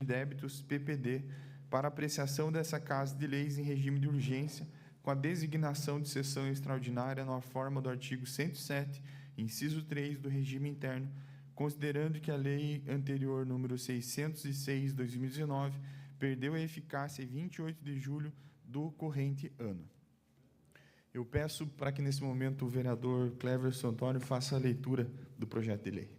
débitos PPD para apreciação dessa Casa de Leis em regime de urgência, com a designação de sessão extraordinária na forma do artigo 107, inciso 3 do regime interno, considerando que a lei anterior número 606/2019 perdeu a eficácia em 28 de julho do corrente ano. Eu peço para que, nesse momento, o vereador Cleverson Antônio faça a leitura do projeto de lei.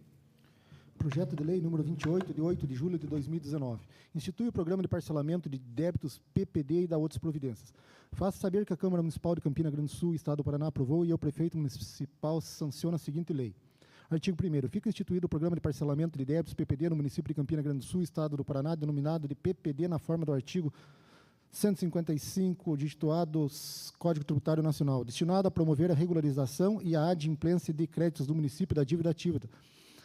Projeto de lei número 28, de 8 de julho de 2019. Institui o programa de parcelamento de débitos PPD e da outras providências. Faço saber que a Câmara Municipal de Campina Grande do Sul, Estado do Paraná, aprovou e o prefeito municipal sanciona a seguinte lei. Artigo 1º. Fica instituído o programa de parcelamento de débitos PPD no município de Campina Grande do Sul, Estado do Paraná, denominado de PPD na forma do artigo 155, digitoado Código Tributário Nacional, destinado a promover a regularização e a adimplência de créditos do município da dívida ativa,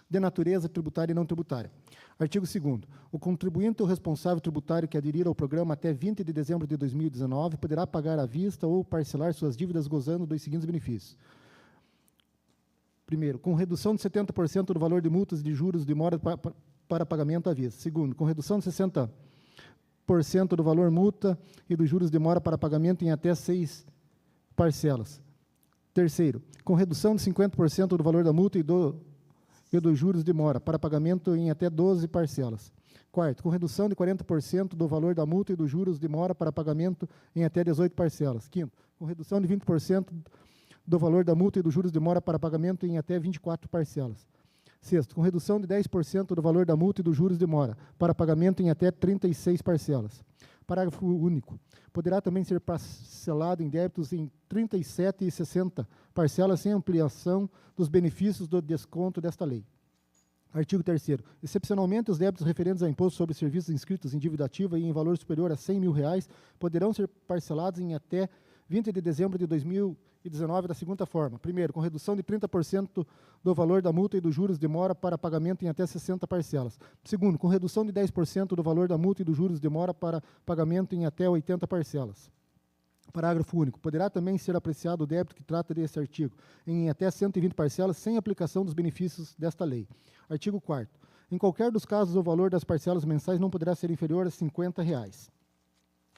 de natureza tributária e não tributária. Artigo 2º. O contribuinte ou responsável tributário que aderir ao programa até 20 de dezembro de 2019 poderá pagar à vista ou parcelar suas dívidas gozando dos seguintes benefícios. Primeiro, com redução de 70% do valor de multas e de juros de mora para pagamento à vista. Segundo, com redução de 60% do valor multa e dos juros de mora para pagamento em até 6 parcelas. Terceiro, com redução de 50% do valor da multa e dos juros de mora para pagamento em até 12 parcelas. Quarto, com redução de 40% do valor da multa e dos juros de mora para pagamento em até 18 parcelas. Quinto, com redução de 20% do valor da multa e dos juros de mora para pagamento em até 24 parcelas. Sexto, com redução de 10% do valor da multa e dos juros de mora para pagamento em até 36 parcelas. Parágrafo único. Poderá também ser parcelado em débitos em 37 e 60 parcelas sem ampliação dos benefícios do desconto desta lei. Artigo 3º. Excepcionalmente, os débitos referentes ao imposto sobre serviços inscritos em dívida ativa e em valor superior a R$100 mil poderão ser parcelados em até 20 de dezembro de 2019 da seguinte forma. Primeiro, com redução de 30% do valor da multa e dos juros de mora para pagamento em até 60 parcelas. Segundo, com redução de 10% do valor da multa e dos juros de mora para pagamento em até 80 parcelas. Parágrafo único. Poderá também ser apreciado o débito que trata desse artigo em até 120 parcelas sem aplicação dos benefícios desta lei. Artigo 4º. Em qualquer dos casos, o valor das parcelas mensais não poderá ser inferior a R$50.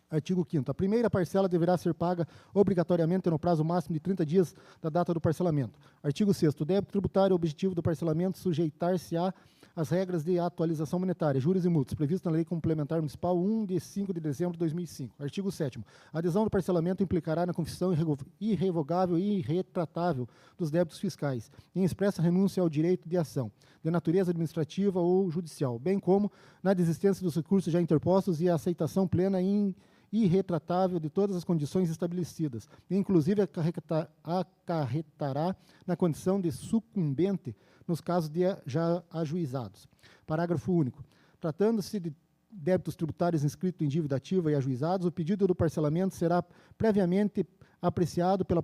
Artigo 5º. A primeira parcela deverá ser paga obrigatoriamente no prazo máximo de 30 dias da data do parcelamento. Artigo 6º. O débito tributário objetivo do parcelamento sujeitar-se-á às regras de atualização monetária, juros e multas, previstas na Lei Complementar Municipal 1 de 5 de dezembro de 2005. Artigo 7º. A adesão do parcelamento implicará na confissão irrevogável e irretratável dos débitos fiscais, em expressa renúncia ao direito de ação, de natureza administrativa ou judicial, bem como na desistência dos recursos já interpostos e a aceitação plena e irretratável de todas as condições estabelecidas, inclusive acarretará na condição de sucumbente nos casos já ajuizados. Parágrafo único. Tratando-se de débitos tributários inscritos em dívida ativa e ajuizados, o pedido do parcelamento será previamente apreciado pela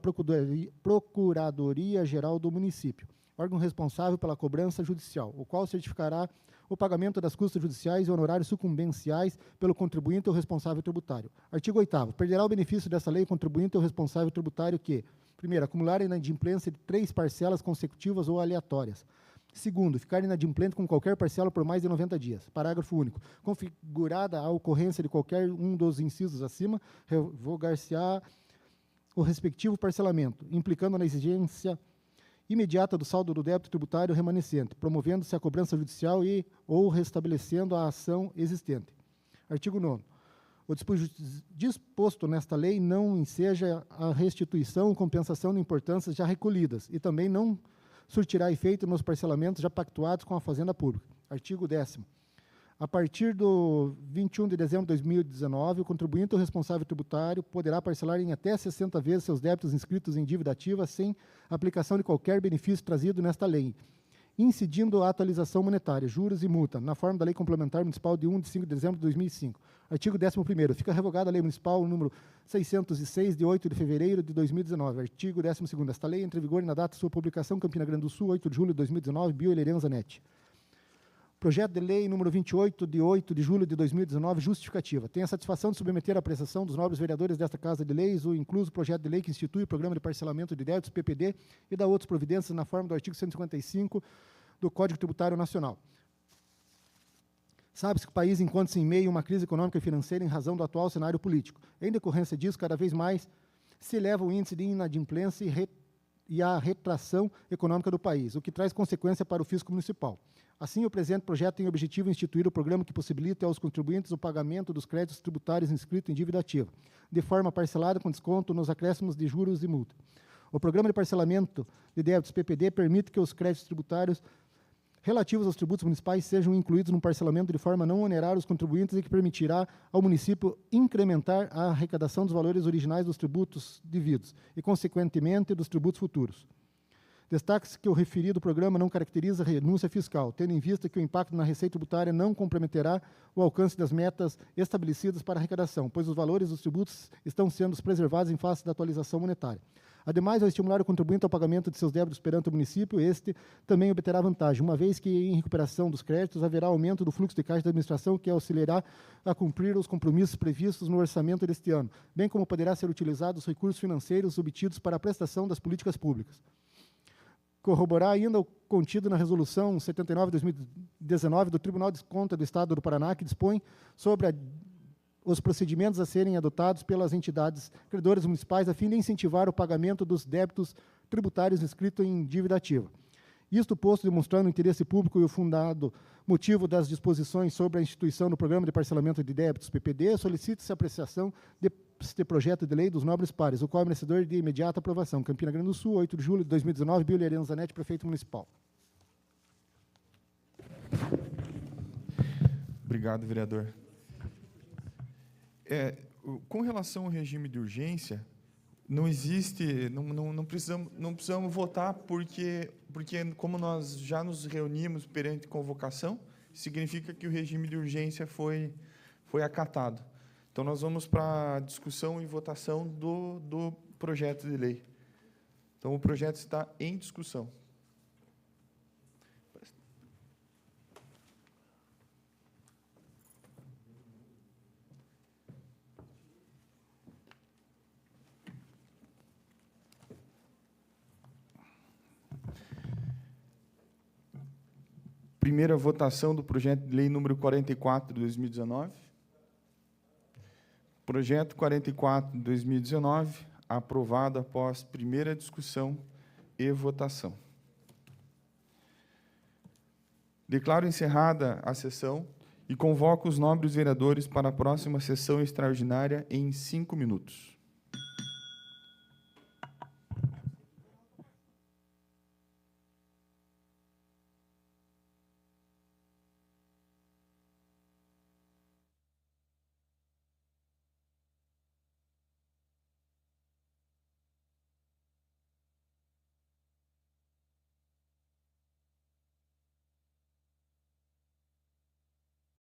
Procuradoria-Geral do município, órgão responsável pela cobrança judicial, o qual certificará o pagamento das custas judiciais e honorários sucumbenciais pelo contribuinte ou responsável tributário. Artigo 8º. Perderá o benefício dessa lei o contribuinte ou responsável tributário que, primeiro, acumular inadimplência de 3 parcelas consecutivas ou aleatórias. Segundo, ficar inadimplente com qualquer parcela por mais de 90 dias. Parágrafo único. Configurada a ocorrência de qualquer um dos incisos acima, revogar-se-á o respectivo parcelamento, implicando na exigência imediata do saldo do débito tributário remanescente, promovendo-se a cobrança judicial ou restabelecendo a ação existente. Artigo 9º. O disposto nesta lei não enseja a restituição ou compensação de importâncias já recolhidas e também não surtirá efeito nos parcelamentos já pactuados com a Fazenda Pública. Artigo 10º. A partir do 21 de dezembro de 2019, o contribuinte ou responsável tributário poderá parcelar em até 60 vezes seus débitos inscritos em dívida ativa sem aplicação de qualquer benefício trazido nesta lei, incidindo a atualização monetária, juros e multa, na forma da Lei Complementar Municipal de 1 de 5 de dezembro de 2005. Artigo 11º. Fica revogada a Lei Municipal número 606, de 8 de fevereiro de 2019. Artigo 12º. Esta lei entra em vigor na data de sua publicação, Campina Grande do Sul, 8 de julho de 2019, Bio Helena Zanetti. Projeto de lei número 28, de 8 de julho de 2019, justificativa. Tenho a satisfação de submeter à apreciação dos nobres vereadores desta Casa de Leis o incluso projeto de lei que institui o Programa de Parcelamento de Débitos, PPD, e da outras providências na forma do artigo 155 do Código Tributário Nacional. Sabe-se que o país encontra-se em meio a uma crise econômica e financeira em razão do atual cenário político. Em decorrência disso, cada vez mais se eleva o índice de inadimplência e a retração econômica do país, o que traz consequência para o fisco municipal. Assim, o presente projeto tem o objetivo de instituir o programa que possibilite aos contribuintes o pagamento dos créditos tributários inscritos em dívida ativa, de forma parcelada com desconto nos acréscimos de juros e multa. O programa de parcelamento de débitos PPD permite que os créditos tributários relativos aos tributos municipais sejam incluídos no parcelamento de forma a não onerar os contribuintes e que permitirá ao município incrementar a arrecadação dos valores originais dos tributos devidos e, consequentemente, dos tributos futuros. Destaque-se que o referido programa não caracteriza renúncia fiscal, tendo em vista que o impacto na receita tributária não comprometerá o alcance das metas estabelecidas para a arrecadação, pois os valores dos tributos estão sendo preservados em face da atualização monetária. Ademais, ao estimular o contribuinte ao pagamento de seus débitos perante o município, este também obterá vantagem, uma vez que, em recuperação dos créditos, haverá aumento do fluxo de caixa da administração, que auxiliará a cumprir os compromissos previstos no orçamento deste ano, bem como poderá ser utilizados os recursos financeiros obtidos para a prestação das políticas públicas. Corroborar ainda o contido na Resolução 79/2019 do Tribunal de Contas do Estado do Paraná, que dispõe sobre os procedimentos a serem adotados pelas entidades credoras municipais a fim de incentivar o pagamento dos débitos tributários inscritos em dívida ativa. Isto posto, demonstrando o interesse público e o fundado motivo das disposições sobre a instituição do Programa de Parcelamento de Débitos, PPD, solicita-se a apreciação deste projeto de lei dos nobres pares, o qual é merecedor de imediata aprovação. Campina Grande do Sul, 8 de julho de 2019, Bílio Arena Zanetti, Prefeito Municipal. Obrigado, vereador. Com relação ao regime de urgência, não existe, não precisamos votar porque como nós já nos reunimos perante convocação, significa que o regime de urgência foi acatado. Então, nós vamos para a discussão e votação do projeto de lei. Então, o projeto está em discussão. Primeira votação do projeto de lei número 44, de 2019. Projeto 44, de 2019, aprovado após primeira discussão e votação. Declaro encerrada a sessão e convoco os nobres vereadores para a próxima sessão extraordinária em 5 minutos.